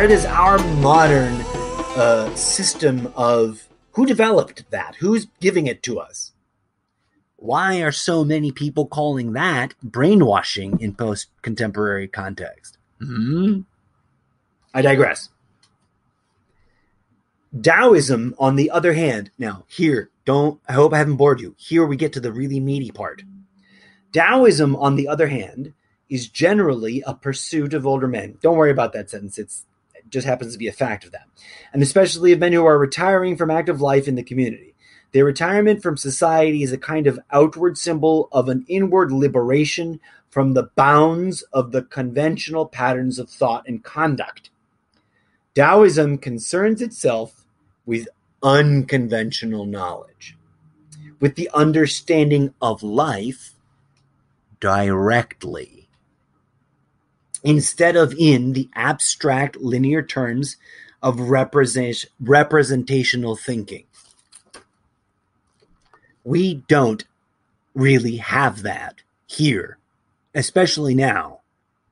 where does our modern system of who developed that? Who's giving it to us? Why are so many people calling that brainwashing in post-contemporary context? I digress. Taoism, on the other hand, now here, I hope I haven't bored you. Here we get to the really meaty part. Taoism, on the other hand, is generally a pursuit of older men. Don't worry about that sentence. It just happens to be a fact of that. And especially of men who are retiring from active life in the community. Their retirement from society is a kind of outward symbol of an inward liberation from the bounds of the conventional patterns of thought and conduct. Taoism concerns itself with unconventional knowledge, with the understanding of life directly, instead of in the abstract linear terms of representational thinking. We don't really have that here, especially now,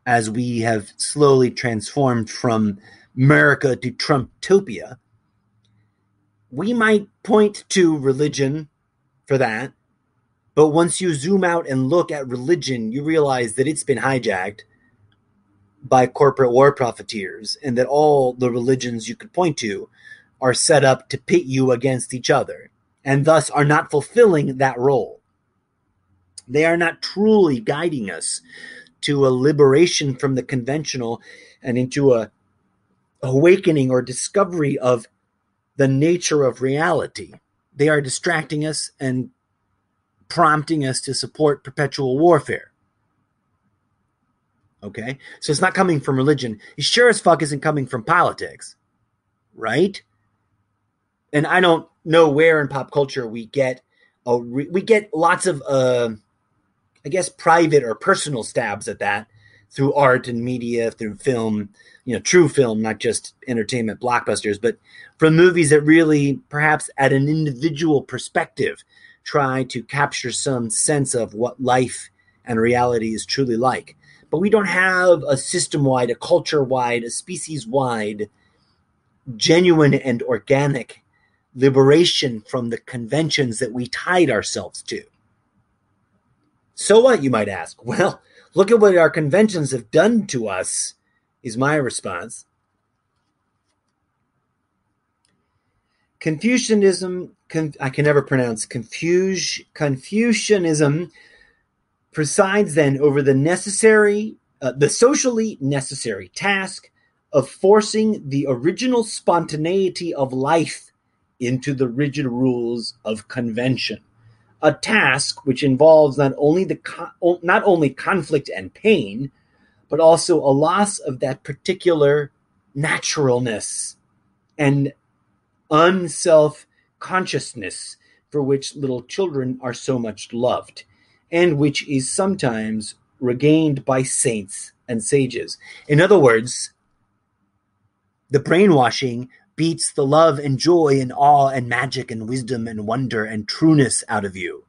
as we have slowly transformed from America to Trumptopia. We might point to religion for that, but once you zoom out and look at religion, you realize that it's been hijacked by corporate war profiteers, and that all the religions you could point to are set up to pit you against each other, and thus are not fulfilling that role. They are not truly guiding us to a liberation from the conventional and into a awakening or discovery of the nature of reality. They are distracting us and prompting us to support perpetual warfare. Okay? So it's not coming from religion. It sure as fuck isn't coming from politics. Right? And I don't know where in pop culture we get lots of I guess private or personal stabs at that through art and media, through film, true film, not just entertainment blockbusters, but from movies that really, perhaps at an individual perspective, try to capture some sense of what life and reality is truly like. But we don't have a system-wide, a culture-wide, a species-wide, genuine and organic liberation from the conventions that we tied ourselves to. So what, you might ask? Well, look at what our conventions have done to us, is my response. Confucianism, I can never pronounce, Confucianism presides then over the socially necessary task of forcing the original spontaneity of life into the rigid rules of convention. A task which involves not only conflict and pain, but also a loss of that particular naturalness and unself-consciousness for which little children are so much loved, and which is sometimes regained by saints and sages. In other words, the brainwashing beats the love and joy and awe and magic and wisdom and wonder and trueness out of you,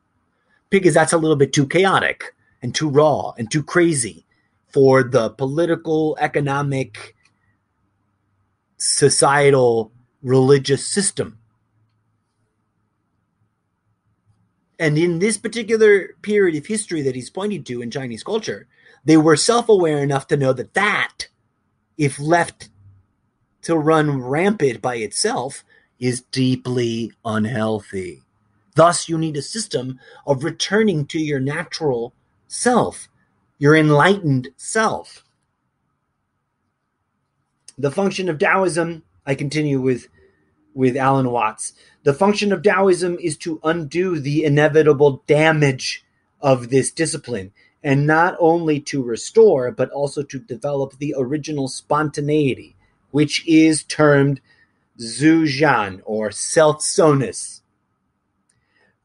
because that's a little bit too chaotic and too raw and too crazy for the political, economic, societal, religious system. And in this particular period of history that he's pointing to in Chinese culture, they were self-aware enough to know that, if left to run rampant by itself, is deeply unhealthy. Thus, you need a system of returning to your natural self, your enlightened self. The function of Taoism, I continue with Alan Watts, the function of Taoism is to undo the inevitable damage of this discipline, and not only to restore, but also to develop the original spontaneity, which is termed zhujian, or self-soness.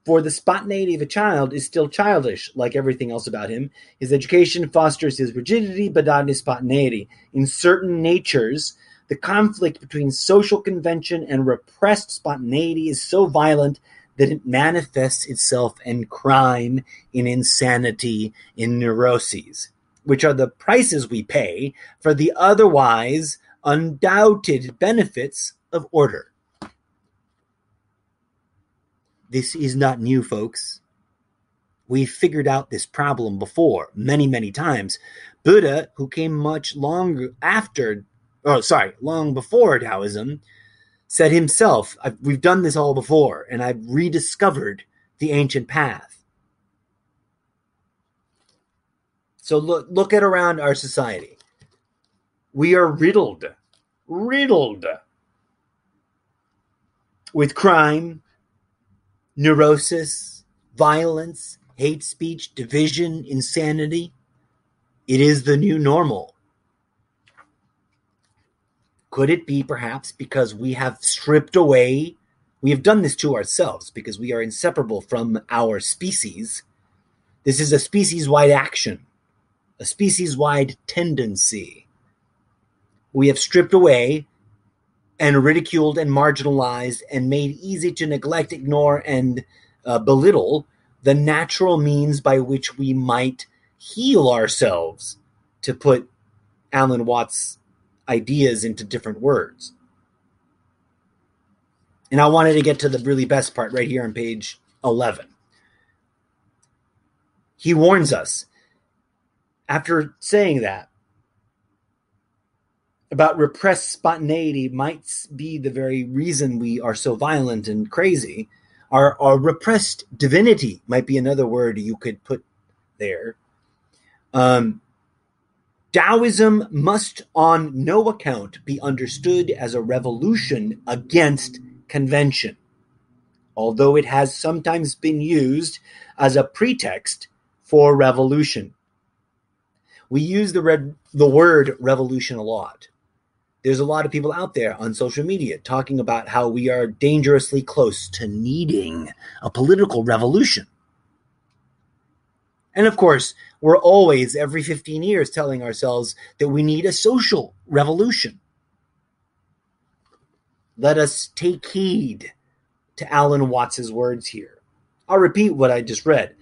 For the spontaneity of a child is still childish, like everything else about him. His education fosters his rigidity, but not his spontaneity. In certain natures, the conflict between social convention and repressed spontaneity is so violent that it manifests itself in crime, in insanity, in neuroses, which are the prices we pay for the otherwise undoubted benefits of order. This is not new, folks. We've figured out this problem before many, many times. Buddha, who came much long before Taoism, said himself, we've done this all before, and I've rediscovered the ancient path. So look at around our society. We are riddled with crime, neurosis, violence, hate speech, division, insanity. It is the new normal. Could it be perhaps because we have stripped away, we have done this to ourselves because we are inseparable from our species. This is a species-wide action, a species-wide tendency. We have stripped away and ridiculed and marginalized and made easy to neglect, ignore, and belittle the natural means by which we might heal ourselves, to put Alan Watts' ideas into different words. And I wanted to get to the really best part right here on page 11. He warns us, after saying that, about repressed spontaneity might be the very reason we are so violent and crazy. Our repressed divinity might be another word you could put there. Taoism must on no account be understood as a revolution against convention, although it has sometimes been used as a pretext for revolution. We use the word revolution a lot. There's a lot of people out there on social media talking about how we are dangerously close to needing a political revolution. And of course, we're always, every 15 years, telling ourselves that we need a social revolution. Let us take heed to Alan Watts' words here. I'll repeat what I just read.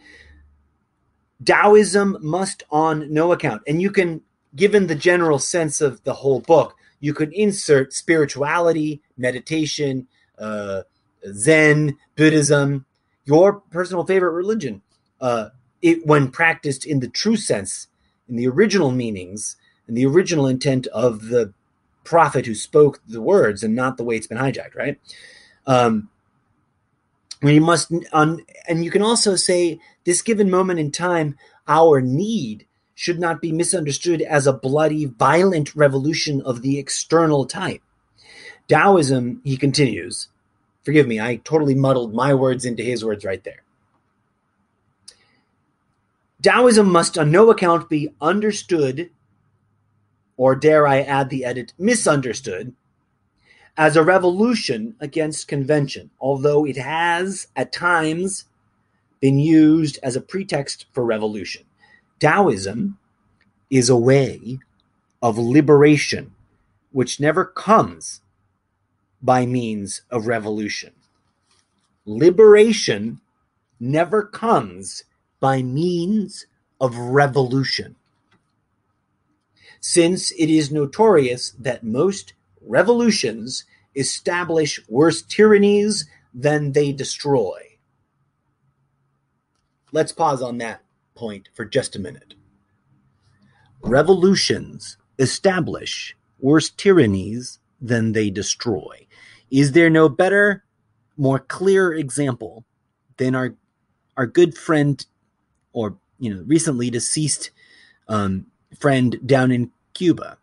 Taoism must on no account, and you can, given the general sense of the whole book, you could insert spirituality, meditation, Zen, Buddhism, your personal favorite religion. When practiced in the true sense, in the original meanings, in the original intent of the prophet who spoke the words, and not the way it's been hijacked, right? We must, and you can also say, this given moment in time, our need should not be misunderstood as a bloody, violent revolution of the external type. Taoism, he continues, forgive me, I totally muddled my words into his words right there. Taoism must on no account be understood, or dare I add the edit, misunderstood, as a revolution against convention, although it has at times been used as a pretext for revolution. Taoism is a way of liberation which never comes by means of revolution. Liberation never comes by means of revolution, since it is notorious that most revolutions establish worse tyrannies than they destroy. Let's pause on that point for just a minute. Revolutions establish worse tyrannies than they destroy. Is there no better, more clear example than our good friend, or recently deceased friend down in Cuba,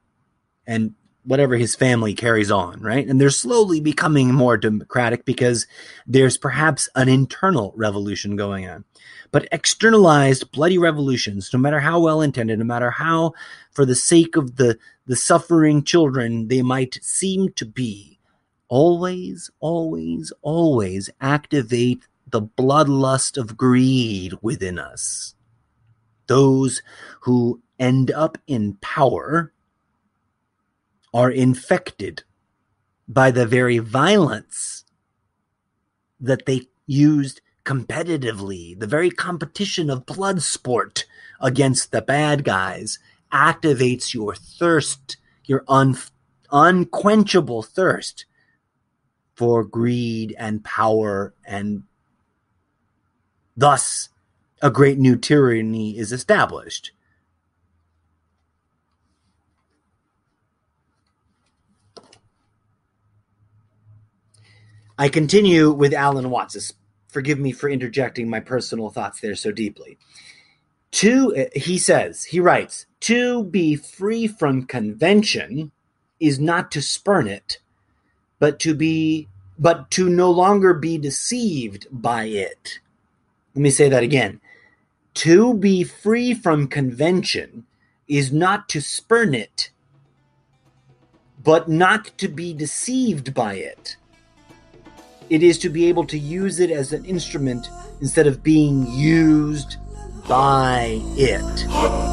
and whatever his family carries on, right? And they're slowly becoming more democratic because there's perhaps an internal revolution going on. But externalized bloody revolutions, no matter how well intended, no matter how for the sake of the suffering children they might seem to be, always, always, always activate the bloodlust of greed within us. Those who end up in power are infected by the very violence that they used competitively. The very competition of blood sport against the bad guys activates your thirst, your unquenchable thirst for greed and power, and thus a great new tyranny is established. I continue with Alan Watts. Forgive me for interjecting my personal thoughts there so deeply. He writes, to be free from convention is not to spurn it, but to no longer be deceived by it. Let me say that again. To be free from convention is not to spurn it, but not to be deceived by it. It is to be able to use it as an instrument instead of being used by it.